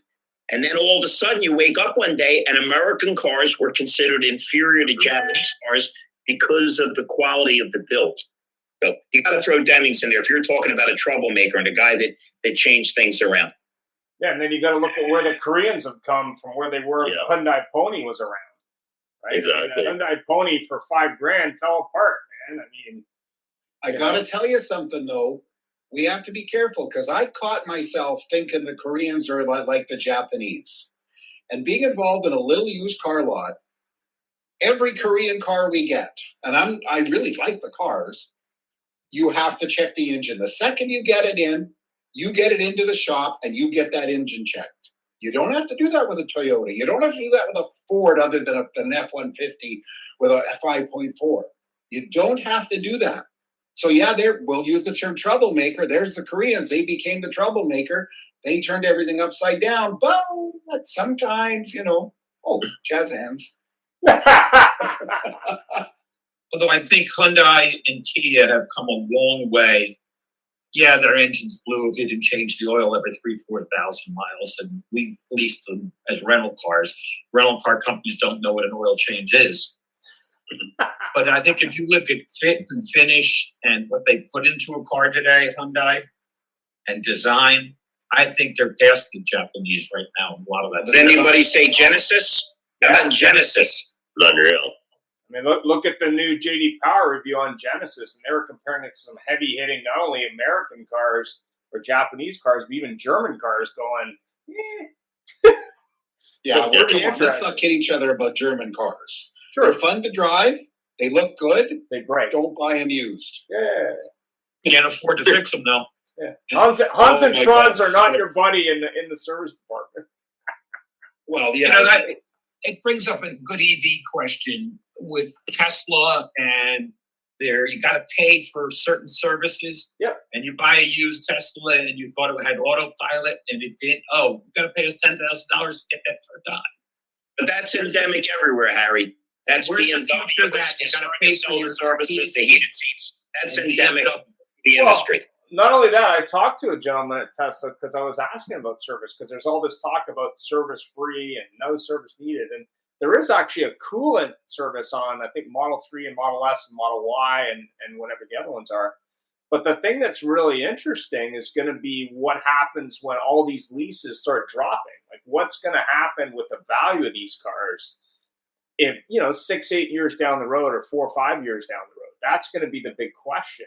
And then all of a sudden you wake up one day and American cars were considered inferior to Japanese cars because of the quality of the build. So you got to throw Demings in there if you're talking about a troublemaker and a guy that changed things around.
Yeah, and then you got to look at where the Koreans have come from, where they were. Yeah. The Hyundai Pony was around, right?
Exactly.
The Hyundai Pony for $5,000 fell apart, man.
I got to tell you something though. We have to be careful because I caught myself thinking the Koreans are like the Japanese, and being involved in a little used car lot. Every Korean car we get, and I really like the cars. You have to check the engine. The second you get it in, you get it into the shop and you get that engine checked. You don't have to do that with a Toyota. You don't have to do that with a Ford other than an F-150 with a 5.4. You don't have to do that. So yeah, we'll use the term troublemaker. There's the Koreans. They became the troublemaker. They turned everything upside down. But sometimes, jazz hands.
Although I think Hyundai and Kia have come a long way. Yeah, their engines blew if you didn't change the oil every 3,000-4,000 miles, and we leased them as rental cars. Rental car companies don't know what an oil change is. But I think if you look at fit and finish and what they put into a car today, Hyundai, and design, I think they're past the Japanese right now. A lot of that.
Does anybody say Genesis? How about Genesis?
Unreal.
I mean, look at the new J.D. Power review on Genesis, and they were comparing it to some heavy-hitting, not only American cars or Japanese cars, but even German cars going,
Yeah, let's not kid each other about German cars.
Sure.
They're fun to drive. They look good.
They break.
Don't buy them used.
Yeah.
Can't afford to fix them, though.
Yeah. Hans and Schwanz are not your buddy in the service department.
Well, yeah.
It brings up a good EV question with Tesla, and you got to pay for certain services.
Yep.
And you buy a used Tesla, and you thought it had autopilot, and it didn't. Oh, you got to pay us $10,000 to get that turned on.
But that's endemic everywhere, Harry. That's
Where's
BMW.
the future of that? You got to pay for your
services, the heated seats. That's endemic to the industry.
Not only that, I talked to a gentleman at Tesla because I was asking about service, because there's all this talk about service free and no service needed. And there is actually a coolant service on, I think, Model 3 and Model S and Model Y and whatever the other ones are. But the thing that's really interesting is going to be what happens when all these leases start dropping. Like, what's going to happen with the value of these cars if, 6-8 years down the road or 4 or 5 years down the road? That's going to be the big question.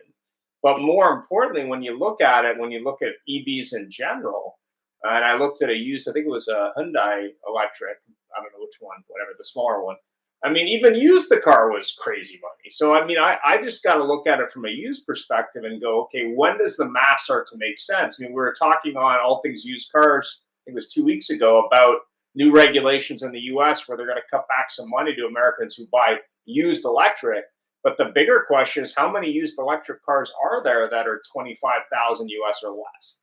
But more importantly, when you look at EVs in general, and I looked at a used, I think it was a Hyundai electric, I don't know which one, whatever, the smaller one. I mean, even used, the car was crazy money. So, I mean, I just got to look at it from a used perspective and go, okay, when does the math start to make sense? I mean, we were talking on All Things Used Cars, I think it was 2 weeks ago, about new regulations in the U.S. where they're going to cut back some money to Americans who buy used electric. But the bigger question is, how many used electric cars are there that are 25,000 US or less?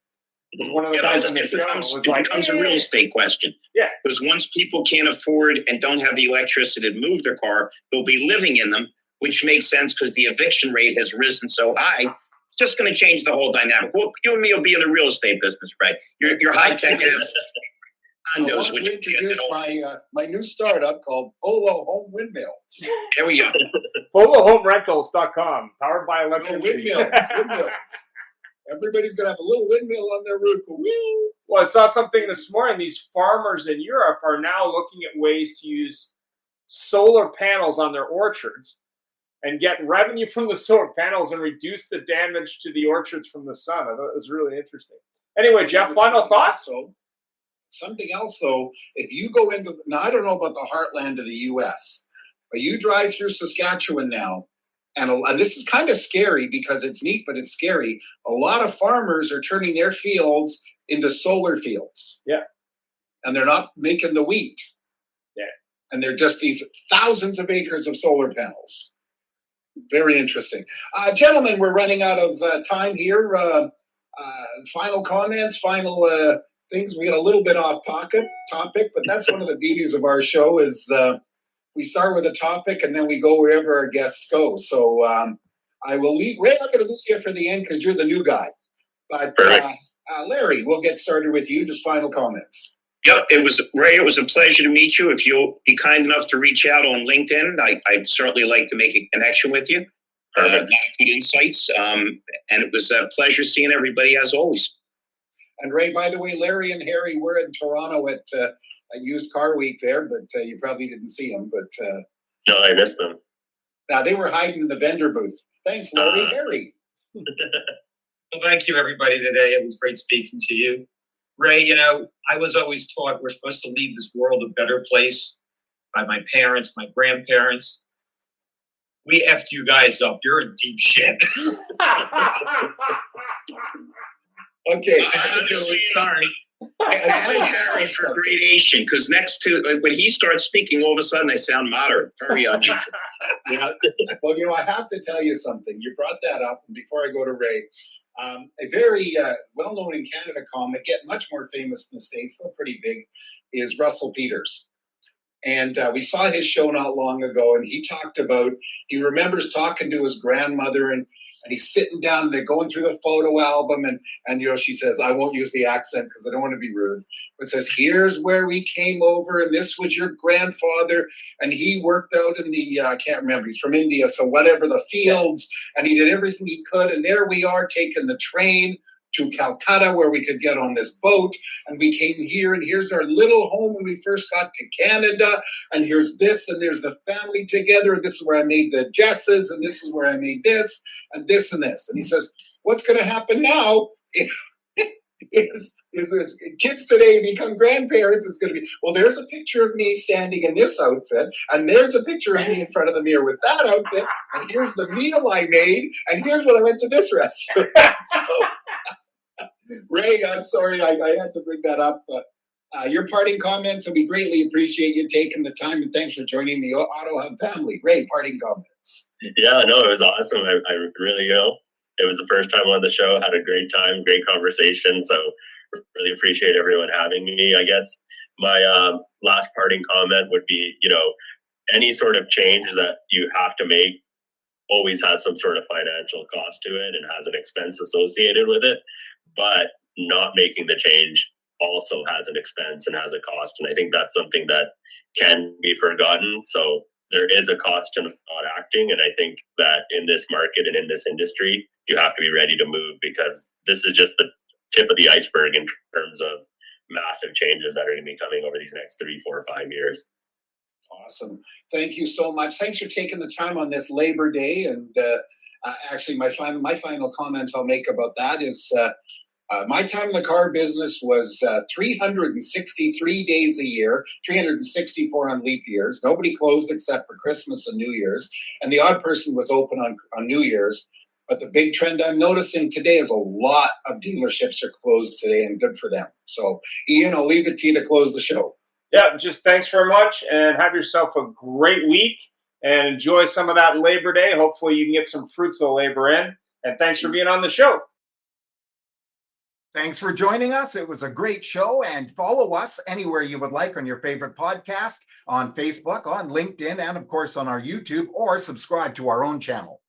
Because one of the guys on the show was like,
becomes a real estate question.
Yeah.
Because once people can't afford and don't have the electricity to move their car, they'll be living in them, which makes sense because the eviction rate has risen so high. It's just going to change the whole dynamic. Well, you and me will be in the real estate business, right? You're high tech.
I want to introduce my new startup called Polo Home Windmills.
There we go.
PoloHomeRentals.com, powered by
No,
electricity.
windmills. Everybody's going to have a little windmill on their roof. Woo!
Well, I saw something this morning. These farmers in Europe are now looking at ways to use solar panels on their orchards and get revenue from the solar panels and reduce the damage to the orchards from the sun. I thought it was really interesting. Anyway, Jeff, final thoughts?
Something else, though, if you go into, now I don't know about the heartland of the U.S., but you drive through Saskatchewan now, and this is kind of scary because it's neat, but it's scary. A lot of farmers are turning their fields into solar fields.
Yeah.
And they're not making the wheat.
Yeah.
And they're just these thousands of acres of solar panels. Very interesting. Gentlemen, we're running out of time here. Final comments, final things. We got a little bit off topic, but that's one of the beauties of our show is we start with a topic and then we go wherever our guests go. So I will leave. Ray, I'm going to leave you for the end because you're the new guy. But Larry, we'll get started with you. Just final comments.
Yep, Ray. It was a pleasure to meet you. If you'll be kind enough to reach out on LinkedIn, I'd certainly like to make a connection with you. Good insights, and it was a pleasure seeing everybody as always.
And Ray, by the way, Larry and Harry were in Toronto at Used Car Week there, but you probably didn't see them. But
No, I missed them.
Now they were hiding in the vendor booth. Thanks, Larry. Harry.
Well, thank you, everybody, today. It was great speaking to you. Ray, you know, I was always taught we're supposed to leave this world a better place by my parents, my grandparents. We effed you guys up. You're in deep shit.
Okay.
Sorry.
I Harry for gradation because next to when he starts speaking, all of a sudden I sound modern. Very unusual.
Yeah. Well, you know, I have to tell you something. You brought that up, and before I go to Ray, a very well-known in Canada comic, yet much more famous in the States, still pretty big, is Russell Peters. And we saw his show not long ago, and he talked about, he remembers talking to his grandmother, and he's sitting down, and they're going through the photo album, and you know, she says, I won't use the accent because I don't want to be rude, but says, here's where we came over, and this was your grandfather, and he worked out in the, I can't remember, he's from India, so whatever, the fields, and he did everything he could, and there we are taking the train to Calcutta where we could get on this boat, and we came here, and here's our little home when we first got to Canada, and here's this, and there's the family together, and this is where I made the Jesses, and this is where I made this, and this, and this. And he says, what's going to happen now is kids today become grandparents. It's going to be, well, there's a picture of me standing in this outfit, and there's a picture of me in front of the mirror with that outfit, and here's the meal I made, and here's when I went to this restaurant. So, Ray, I'm sorry, I had to bring that up. Your parting comments, and we greatly appreciate you taking the time, and thanks for joining the AutoHub family. Ray, parting comments.
Yeah, no, it was awesome. I really, it was the first time on the show. Had a great time, great conversation. So really appreciate everyone having me. I guess my last parting comment would be, any sort of change that you have to make always has some sort of financial cost to it and has an expense associated with it. But not making the change also has an expense and has a cost. And I think that's something that can be forgotten. So there is a cost to not acting. And I think that in this market and in this industry, you have to be ready to move because this is just the tip of the iceberg in terms of massive changes that are going to be coming over these next 3, 4, 5 years.
Awesome. Thank you so much. Thanks for taking the time on this Labor Day. And actually, my final comment I'll make about that is my time in the car business was 363 days a year, 364 on leap years. Nobody closed except for Christmas and New Year's. And the odd person was open on New Year's. But the big trend I'm noticing today is a lot of dealerships are closed today, and good for them. So, Ian, I'll leave it to you to close the show.
Yeah, just thanks very much, and have yourself a great week. and enjoy some of that Labor Day. Hopefully you can get some fruits of the labor in. And thanks for being on the show.
Thanks for joining us. It was a great show, and follow us anywhere you would like on your favorite podcast, on Facebook, on LinkedIn, and of course on our YouTube, or subscribe to our own channel.